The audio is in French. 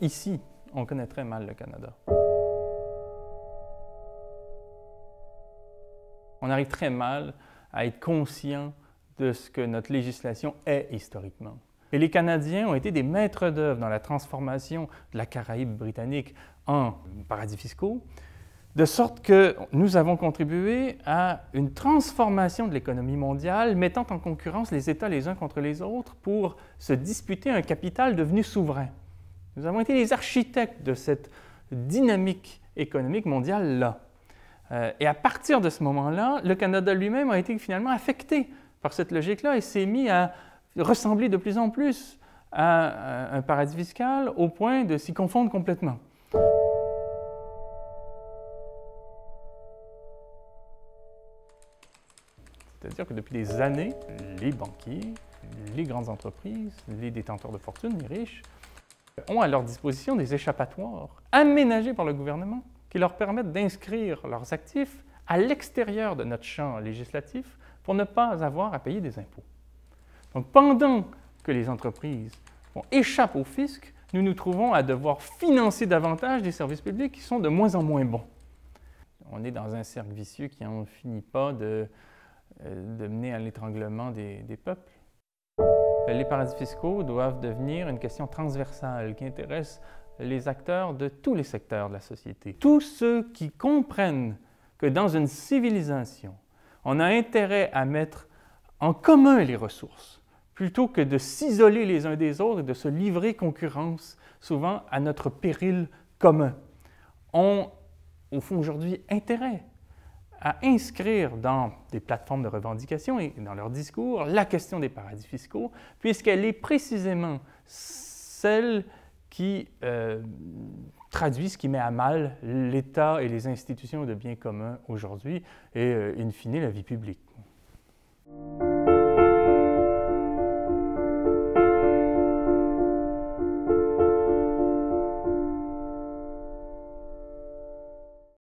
ici, on connaît très mal le Canada. On arrive très mal à être conscient de ce que notre législation est historiquement. Et les Canadiens ont été des maîtres d'œuvre dans la transformation de la Caraïbe britannique en paradis fiscaux, de sorte que nous avons contribué à une transformation de l'économie mondiale, mettant en concurrence les États les uns contre les autres pour se disputer un capital devenu souverain. Nous avons été les architectes de cette dynamique économique mondiale-là. Et à partir de ce moment-là, le Canada lui-même a été finalement affecté par cette logique-là et s'est mis à ressembler de plus en plus à un paradis fiscal au point de s'y confondre complètement. C'est-à-dire que depuis des années, les banquiers, les grandes entreprises, les détenteurs de fortune, les riches, ont à leur disposition des échappatoires aménagés par le gouvernement qui leur permettent d'inscrire leurs actifs à l'extérieur de notre champ législatif pour ne pas avoir à payer des impôts. Donc, pendant que les entreprises échappent au fisc, nous nous trouvons à devoir financer davantage des services publics qui sont de moins en moins bons. On est dans un cercle vicieux qui n'en finit pas de mener à l'étranglement des peuples. Les paradis fiscaux doivent devenir une question transversale qui intéresse les acteurs de tous les secteurs de la société. Tous ceux qui comprennent que dans une civilisation, on a intérêt à mettre en commun les ressources, plutôt que de s'isoler les uns des autres et de se livrer concurrence, souvent à notre péril commun, ont, au fond, aujourd'hui intérêt à inscrire dans des plateformes de revendication et dans leur discours la question des paradis fiscaux, puisqu'elle est précisément celle qui traduit ce qui met à mal l'État et les institutions de bien commun aujourd'hui et, in fine, la vie publique.